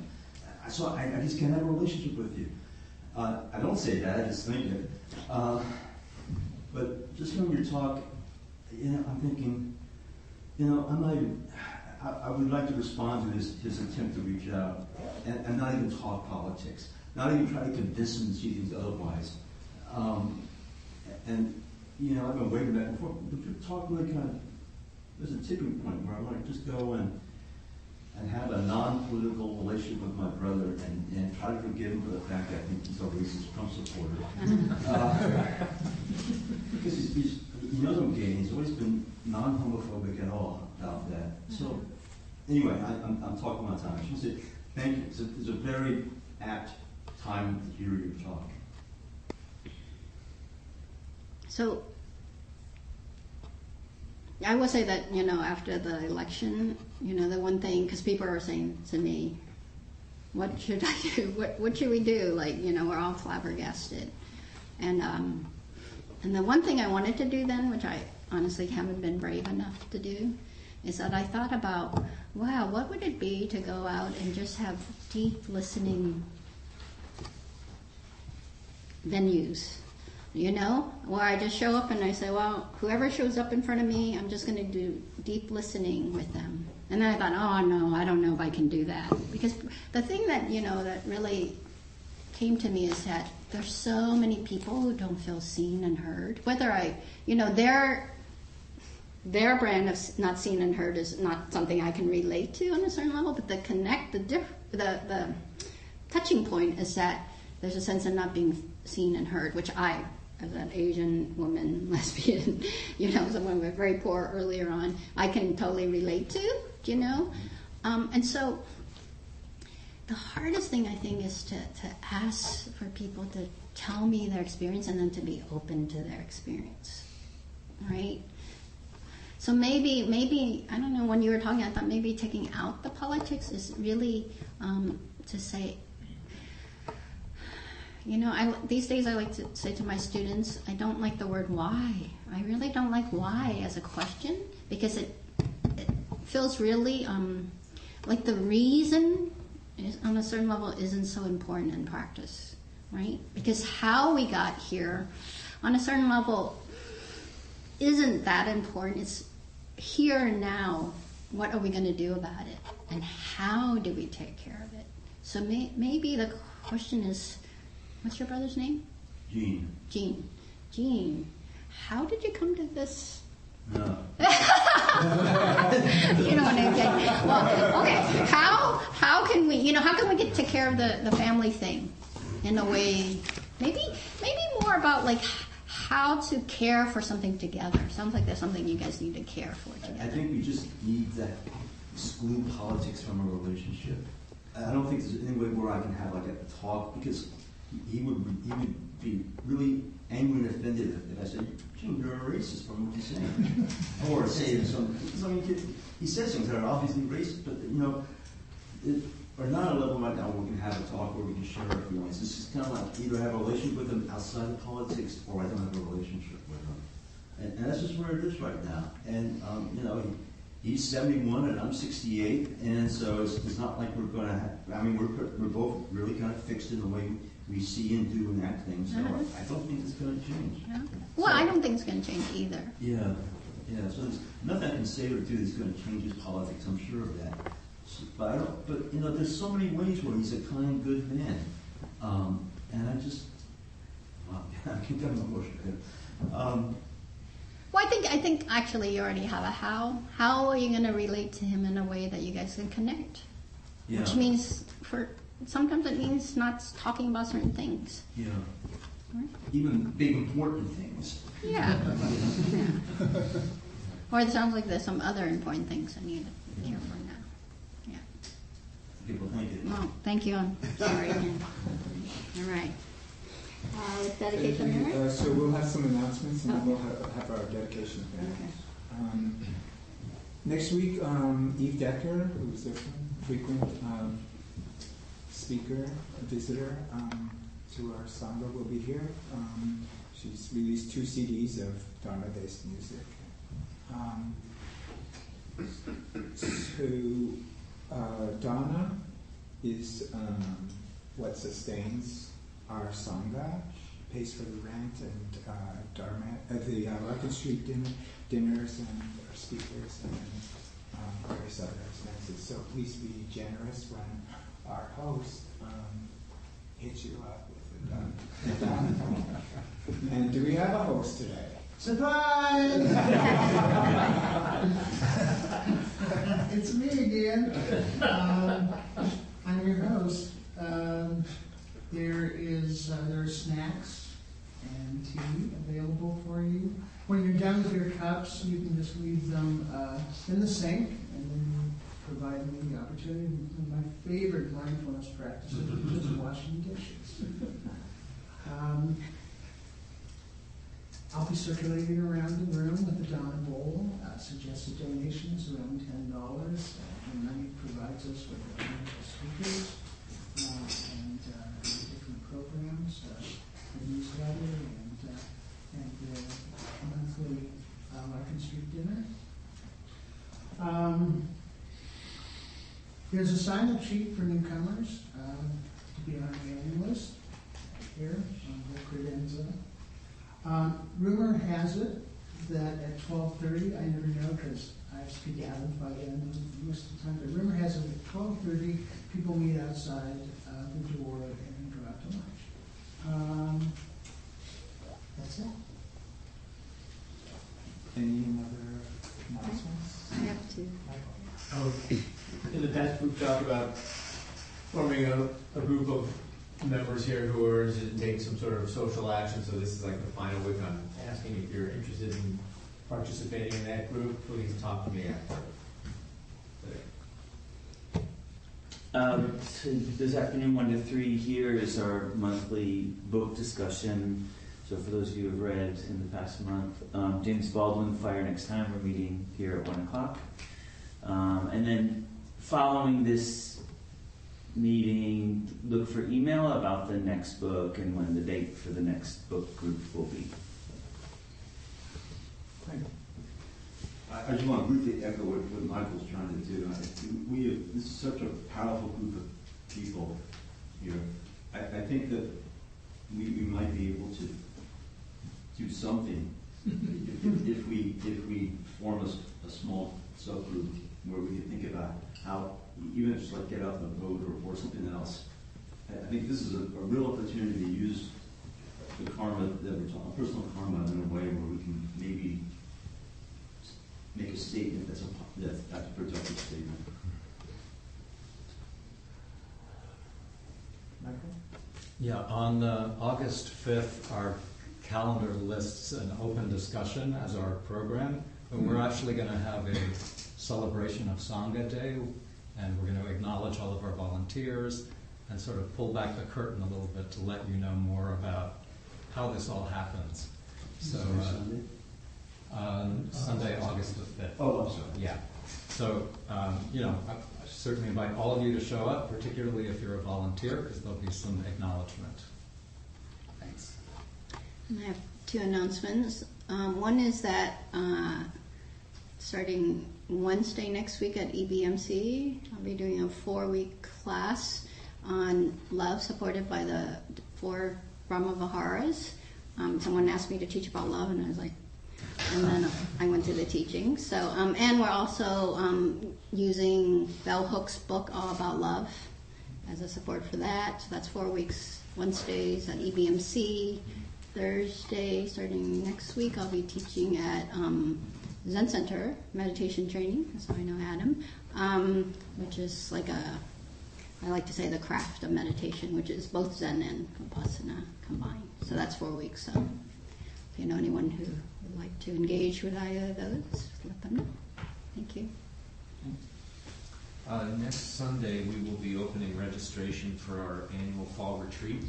So I just can't have a relationship with you. I don't say that, I just think it. But just from your talk, I'm thinking, I'm not even, I would like to respond to his attempt to reach out and not even talk politics, not even try to convince him to see things otherwise. I've been waiting back and forth. But your talk really there's a tipping point where I want to just go and have a non-political relationship with my brother and try to forgive him for the fact that I think he's a racist Trump supporter. Because he knows I'm gay, and he's always been non-homophobic at all about about that. So, anyway, I'm talking my time. I should say thank you. It's a very apt time to hear your talk. So, I will say that, after the election, the one thing, because people are saying to me, what should I do? What should we do? We're all flabbergasted. And the one thing I wanted to do then, which I honestly haven't been brave enough to do, is that I thought about, wow, what would it be to go out and just have deep listening venues, where I just show up and I say, well, whoever shows up in front of me, I'm just going to do deep listening with them. And then I thought, oh no, I don't know if I can do that. Because the thing that, that really came to me is that there's so many people who don't feel seen and heard. Whether their brand of not seen and heard is not something I can relate to on a certain level, but the touching point is that there's a sense of not being seen and heard, which I, as an Asian woman, lesbian, someone with very poor earlier on, I can totally relate to, and so the hardest thing I think is to ask for people to tell me their experience and then to be open to their experience, right? So maybe I don't know, when you were talking, I thought maybe taking out the politics is really to say, these days I like to say to my students, I don't like the word why. I really don't like why as a question, because it feels really like the reason is, on a certain level, isn't so important in practice, right? Because how we got here, on a certain level, isn't that important. It's here and now. What are we going to do about it? And how do we take care of it? So maybe the question is, what's your brother's name? Gene. Gene, how did you come to this? No. You know what I'm saying? Well, okay. How can we? How can we take care of the family thing in a way? Maybe more about how to care for something together. Sounds like there's something you guys need to care for together. I think we just need to exclude politics from a relationship. I don't think there's any way where I can have a talk, because he would be really angry and offended if I said, Jim, you're a racist from what you're saying. Or say he says things that are obviously racist, but we're not at a level right now where we can have a talk where we can share our feelings. It's just kind of like either have a relationship with them outside of politics, or I don't have a relationship with them. And that's just where it is right now. And he's 71 and I'm 68, and so it's not like we're going to have, we're both really kind of fixed in the way we see and do and act things, so I don't think it's going to change. Yeah. Well, I don't think it's going to change either. Yeah, so there's nothing I can say or do that's going to change his politics, I'm sure of that. So, but there's so many ways where he's a kind, good man. And I just, I keep getting emotional. Well, I think actually you already have a how. How are you going to relate to him in a way that you guys can connect? Yeah. Which means, sometimes it means not talking about certain things. Yeah. Right? Even big, important things. Yeah. Or it sounds like there's some other important things I need to care for now. Yeah. People thank you. Well, thank you. I'm sorry. All right. Let's dedicate the memory. So we'll have some announcements, and then we'll have our dedication thing. Okay. Next week, Eve Decker, who's a frequent speaker, visitor to our sangha, will be here. She's released 2 CDs of Dharma-based music. Donna is what sustains our sangha, pays for the rent and Dharma, the Larkin Street dinners and our speakers and various other expenses. So please be generous when our host hits you up with it. And do we have a host today? Surprise! It's me again. I'm your host. There are snacks and tea available for you. When you're done with your cups, you can just just leave them in the sink and then provide me the opportunity. My favorite mindfulness practice is just washing dishes. I'll be circulating around the room with the Dharma bowl. Suggested donations around $10. The money provides us with wonderful speakers and different programs, the newsletter, and the monthly Larkin Street dinner. There's a sign-up sheet for newcomers to be on the mailing list here on the credenza. Rumor has it that at 12:30, I never know because I have to be gathered by then most of the time, but rumor has it at 12:30, people meet outside the door and go out to lunch. That's it. Any other announcements? I have to. Oh, in the past, we've talked about forming a group of members here who are interested in taking some sort of social action. So this is like the final week. I'm asking if you're interested in participating in that group. Please talk to me after. So this afternoon, 1 to 3 here is our monthly book discussion. So for those of you who have read in the past month, James Baldwin, Fire Next Time, we're meeting here at 1 o'clock. And then following this meeting, look for email about the next book and when the date for the next book group will be. I just want to briefly echo what Michael's trying to do. This is such a powerful group of people here. I think that we might be able to do something if we form a small subgroup where we can think about how, even just like get out the boat or something else. I think this is a real opportunity to use the karma that we're talking, personal karma, in a way where we can maybe make a statement that's a productive statement. Michael? Yeah, on August 5th, our calendar lists an open discussion as our program, and we're actually going to have a celebration of Sangha Day, and we're going to acknowledge all of our volunteers and sort of pull back the curtain a little bit to let you know more about how this all happens. So Sunday, August the 5th. Oh, I'm sorry. Yeah. So, I certainly invite all of you to show up, particularly if you're a volunteer, because there'll be some acknowledgement. Thanks. And I have 2 announcements. One is that starting Wednesday next week at EBMC, I'll be doing a 4-week class on love, supported by the 4 Brahma Viharas. Someone asked me to teach about love, and I was like, and then I went through the teaching. So, and we're also using Bell Hook's book, All About Love, as a support for that. So that's 4 weeks, Wednesdays at EBMC. Thursday, starting next week, I'll be teaching at Zen Center, meditation training. That's how I know Adam, which is like I like to say the craft of meditation, which is both Zen and Vipassana combined. So that's 4 weeks. So if you know anyone who would like to engage with either of those, let them know. Thank you. Next Sunday, we will be opening registration for our annual fall retreat.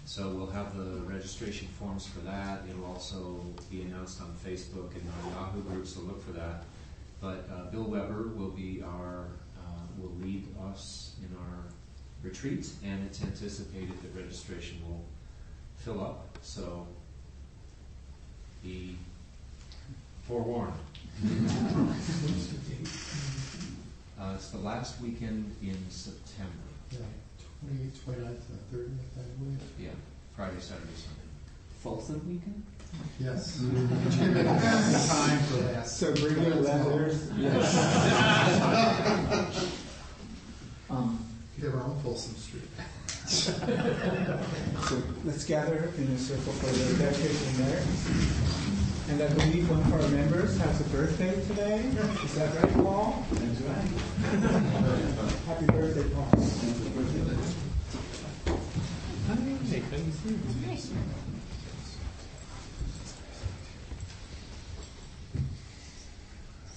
So we'll have the registration forms for that. It'll also be announced on Facebook and our Yahoo group, so look for that. But Bill Weber will be will lead us in our retreat, and it's anticipated that registration will fill up. So be forewarned. It's the last weekend in September. Yeah, 29th and 30th, I believe. Yeah, Friday, Saturday, Sunday. Folsom weekend? Yes. Time for that. So bring your letters. Yes. Here on Folsom Street. So let's gather in a circle for the dedication there. And I believe one of our members has a birthday today. Is that right, Paul? That's right. Happy birthday, Paul.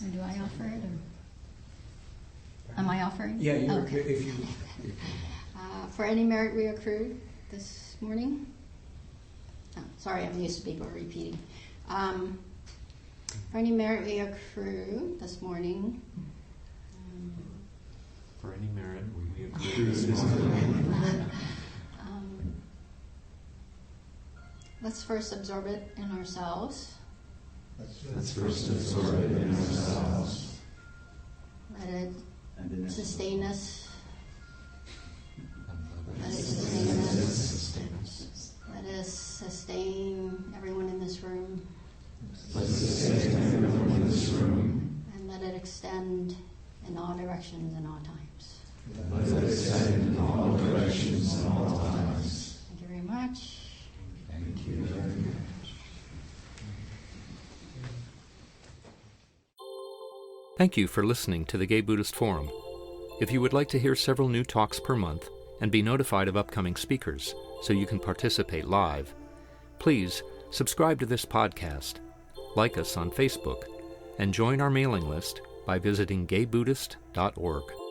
Or do I offer it? Or am I offering? Yeah, you, okay. if you. For any merit we accrued this morning. Oh, sorry, I'm used to people repeating. For any merit we accrue this morning. For any merit we accrue this morning. Let's first absorb it in ourselves. Let's first absorb it in ourselves. Let it sustain us. Let it sustain us. Let us sustain everyone in this room. Let's sustain everyone in this room. And let it extend in all directions and all times. Let it extend in all directions and all times. Thank you very much. Thank you very much. Thank you for listening to the Gay Buddhist Forum. If you would like to hear several new talks per month and be notified of upcoming speakers so you can participate live, please subscribe to this podcast, like us on Facebook, and join our mailing list by visiting gaybuddhist.org.